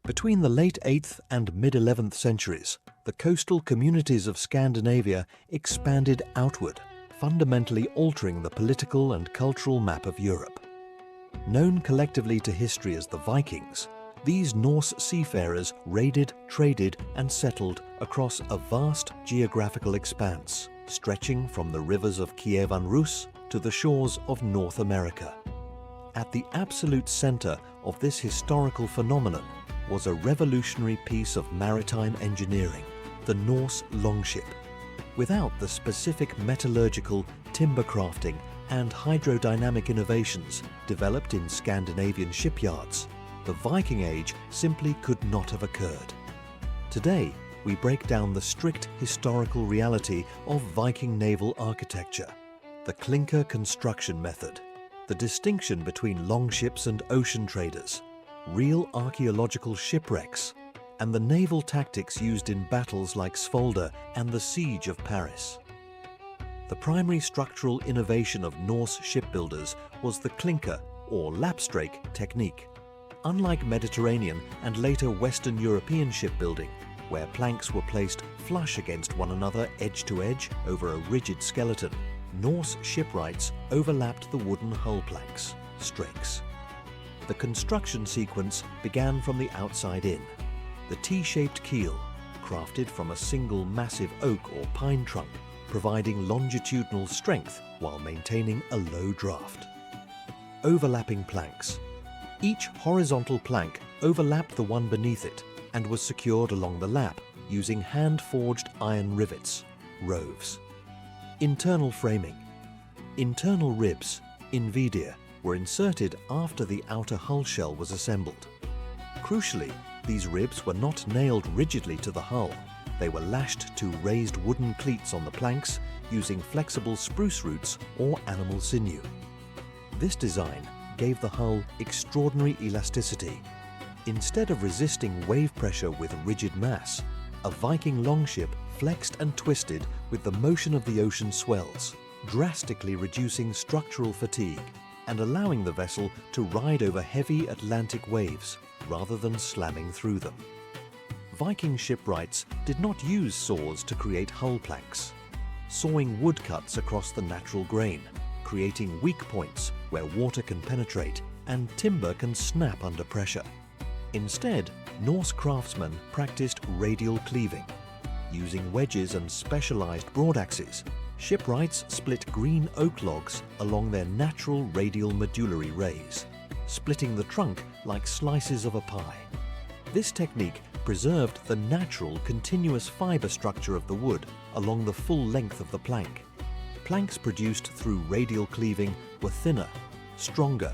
Between the late 8th and mid-11th centuries, the coastal communities of Scandinavia expanded outward, fundamentally altering the political and cultural map of Europe. Known collectively to history as the Vikings, these Norse seafarers raided, traded, and settled across a vast geographical expanse, stretching from the rivers of Kievan Rus to the shores of North America. At the absolute center of this historical phenomenon was a revolutionary piece of maritime engineering, the Norse longship. Without the specific metallurgical, timber crafting, and hydrodynamic innovations developed in Scandinavian shipyards, the Viking Age simply could not have occurred. Today, we break down the strict historical reality of Viking naval architecture, the Clinker construction method, the distinction between longships and ocean traders, real archaeological shipwrecks, and the naval tactics used in battles like Svolder and the Siege of Paris. The primary structural innovation of Norse shipbuilders was the clinker or lapstrake technique. Unlike Mediterranean and later Western European shipbuilding, where planks were placed flush against one another edge to edge over a rigid skeleton, Norse shipwrights overlapped the wooden hull planks, strakes. The construction sequence began from the outside in. The T-shaped keel, crafted from a single massive oak or pine trunk, providing longitudinal strength while maintaining a low draft. Overlapping planks. Each horizontal plank overlapped the one beneath it and was secured along the lap using hand-forged iron rivets, roves. Internal framing. Internal ribs, invidia, were inserted after the outer hull shell was assembled. Crucially, these ribs were not nailed rigidly to the hull. They were lashed to raised wooden cleats on the planks using flexible spruce roots or animal sinew. This design gave the hull extraordinary elasticity. Instead of resisting wave pressure with rigid mass, a Viking longship flexed and twisted with the motion of the ocean swells, drastically reducing structural fatigue and allowing the vessel to ride over heavy Atlantic waves rather than slamming through them. Viking shipwrights did not use saws to create hull planks, sawing woodcuts across the natural grain, creating weak points where water can penetrate and timber can snap under pressure. Instead, Norse craftsmen practiced radial cleaving. Using wedges and specialized broadaxes, shipwrights split green oak logs along their natural radial medullary rays, splitting the trunk like slices of a pie. This technique preserved the natural continuous fiber structure of the wood along the full length of the plank. Planks produced through radial cleaving were thinner, stronger,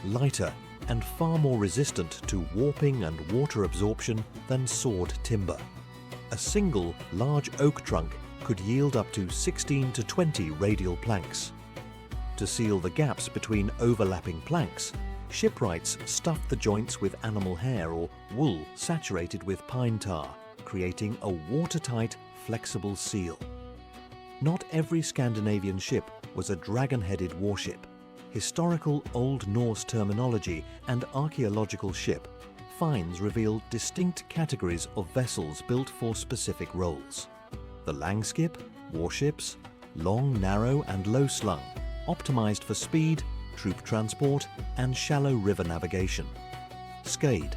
lighter, and far more resistant to warping and water absorption than sawed timber. A single large oak trunk could yield up to 16 to 20 radial planks. To seal the gaps between overlapping planks, shipwrights stuffed the joints with animal hair or wool saturated with pine tar, creating a watertight, flexible seal. Not every Scandinavian ship was a dragon-headed warship. Historical Old Norse terminology and archaeological ship finds reveal distinct categories of vessels built for specific roles. The langskip, warships, long, narrow, and low slung, optimized for speed, troop transport, and shallow river navigation. Skade,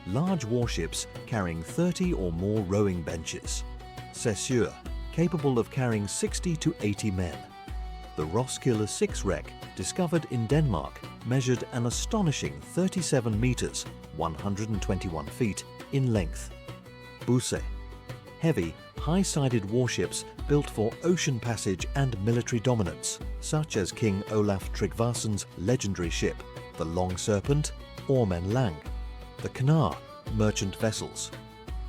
large warships carrying 30 or more rowing benches. Sessur, capable of carrying 60 to 80 men. The Roskilde 6 wreck, discovered in Denmark, measured an astonishing 37 meters, 121 feet, in length. Busse, heavy, high-sided warships built for ocean passage and military dominance, such as King Olaf Tryggvason's legendary ship, the Long Serpent, Ormen Lang. The Knar, merchant vessels.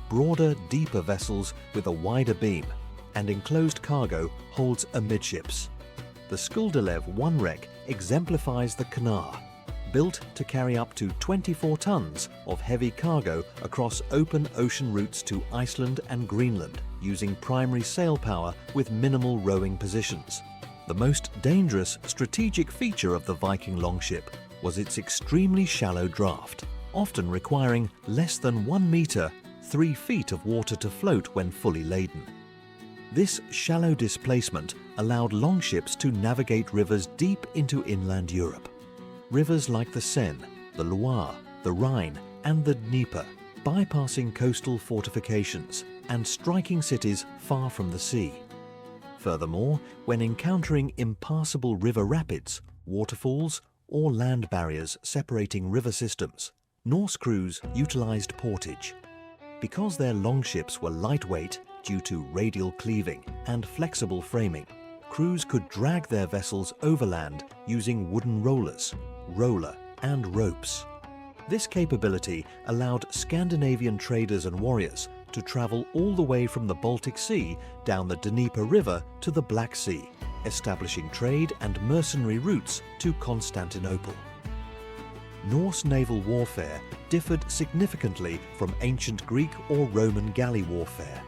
Broader, deeper vessels with a wider beam, and enclosed cargo holds amidships. The Skuldelev 1 wreck exemplifies the Knar, built to carry up to 24 tons of heavy cargo across open ocean routes to Iceland and Greenland, using primary sail power with minimal rowing positions. The most dangerous strategic feature of the Viking longship was its extremely shallow draft, often requiring less than 1 metre, 3 feet of water to float when fully laden. This shallow displacement allowed longships to navigate rivers deep into inland Europe. Rivers like the Seine, the Loire, the Rhine and the Dnieper, bypassing coastal fortifications and striking cities far from the sea. Furthermore, when encountering impassable river rapids, waterfalls or land barriers separating river systems, Norse crews utilized portage. Because their longships were lightweight due to radial cleaving and flexible framing, crews could drag their vessels overland using wooden rollers, roller and ropes. This capability allowed Scandinavian traders and warriors to travel all the way from the Baltic Sea down the Dnieper River to the Black Sea, establishing trade and mercenary routes to Constantinople. Norse naval warfare differed significantly from ancient Greek or Roman galley warfare.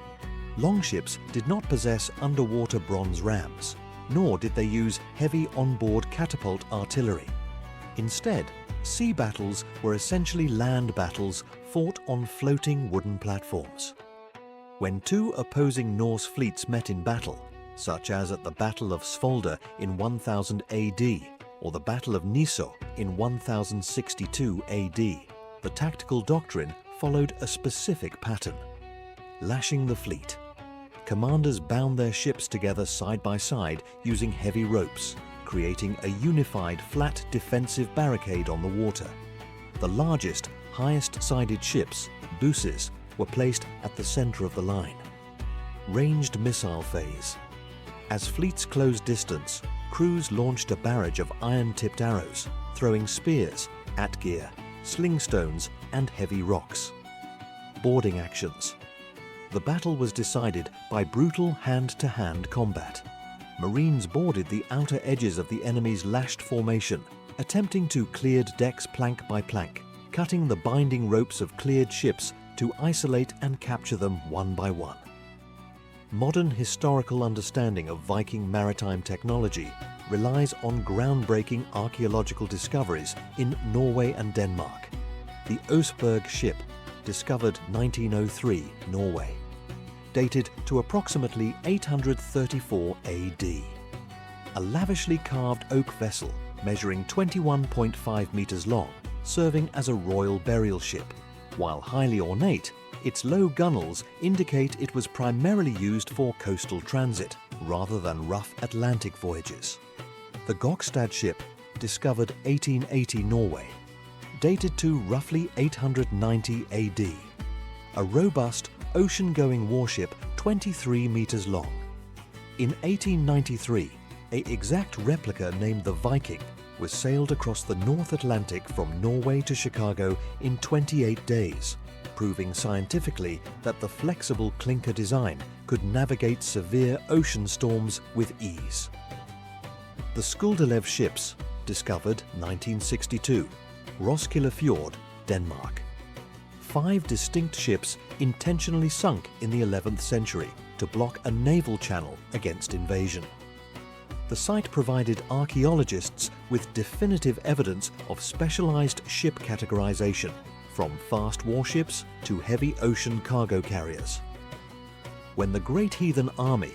Longships did not possess underwater bronze rams, nor did they use heavy onboard catapult artillery. Instead, sea battles were essentially land battles fought on floating wooden platforms. When two opposing Norse fleets met in battle, such as at the Battle of Svolder in 1000 AD or the Battle of Niso in 1062 AD, the tactical doctrine followed a specific pattern. Lashing the fleet. Commanders bound their ships together side by side using heavy ropes, creating a unified flat defensive barricade on the water. The largest, highest-sided ships, buses, were placed at the center of the line. Ranged missile phase. As fleets closed distance, crews launched a barrage of iron-tipped arrows, throwing spears, at-gear, sling stones and heavy rocks. Boarding actions. The battle was decided by brutal hand-to-hand combat. Marines boarded the outer edges of the enemy's lashed formation, attempting to cleared decks plank by plank, cutting the binding ropes of cleared ships to isolate and capture them one by one. Modern historical understanding of Viking maritime technology relies on groundbreaking archaeological discoveries in Norway and Denmark. The Oseberg ship, discovered 1903, Norway, dated to approximately 834 AD. A lavishly carved oak vessel measuring 21.5 meters long, serving as a royal burial ship. While highly ornate, its low gunnels indicate it was primarily used for coastal transit rather than rough Atlantic voyages. The Gokstad ship, discovered 1880 Norway, dated to roughly 890 AD. A robust, ocean-going warship 23 meters long. In 1893, an exact replica named the Viking was sailed across the North Atlantic from Norway to Chicago in 28 days, proving scientifically that the flexible clinker design could navigate severe ocean storms with ease. The Skuldelev ships, discovered 1962, Roskilde Fjord, Denmark. 5 distinct ships intentionally sunk in the 11th century to block a naval channel against invasion. The site provided archaeologists with definitive evidence of specialized ship categorization, from fast warships to heavy ocean cargo carriers. When the Great Heathen Army,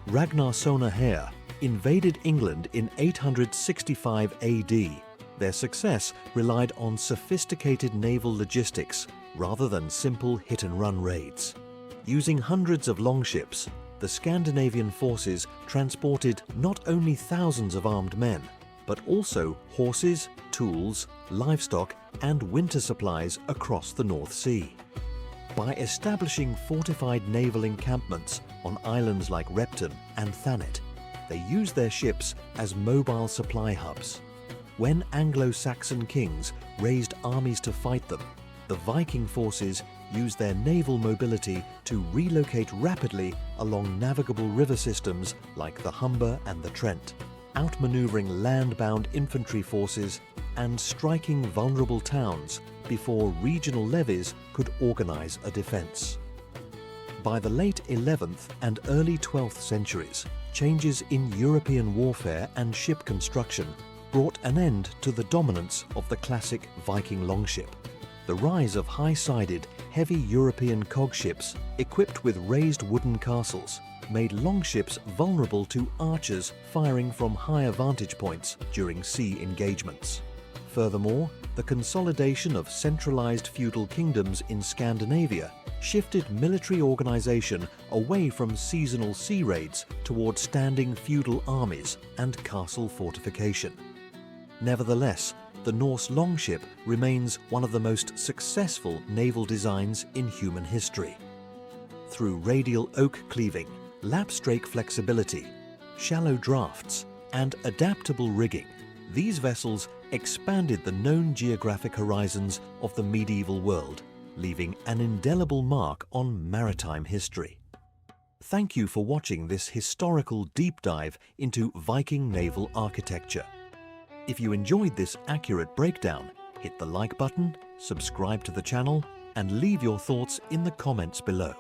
Ragnarsona Hare, invaded England in 865 AD, their success relied on sophisticated naval logistics rather than simple hit-and-run raids. Using hundreds of longships, the Scandinavian forces transported not only thousands of armed men, but also horses, tools, livestock and winter supplies across the North Sea. By establishing fortified naval encampments on islands like Repton and Thanet, they used their ships as mobile supply hubs. When Anglo-Saxon kings raised armies to fight them, the Viking forces used their naval mobility to relocate rapidly along navigable river systems like the Humber and the Trent, outmaneuvering land-bound infantry forces and striking vulnerable towns before regional levies could organize a defense. By the late 11th and early 12th centuries, changes in European warfare and ship construction brought an end to the dominance of the classic Viking longship. The rise of high-sided, heavy European cogships equipped with raised wooden castles made longships vulnerable to archers firing from higher vantage points during sea engagements. Furthermore, the consolidation of centralized feudal kingdoms in Scandinavia shifted military organization away from seasonal sea raids toward standing feudal armies and castle fortification. Nevertheless, the Norse longship remains one of the most successful naval designs in human history. Through radial oak cleaving, lapstrake flexibility, shallow drafts, and adaptable rigging, these vessels expanded the known geographic horizons of the medieval world, leaving an indelible mark on maritime history. Thank you for watching this historical deep dive into Viking naval architecture. If you enjoyed this accurate breakdown, hit the like button, subscribe to the channel, and leave your thoughts in the comments below.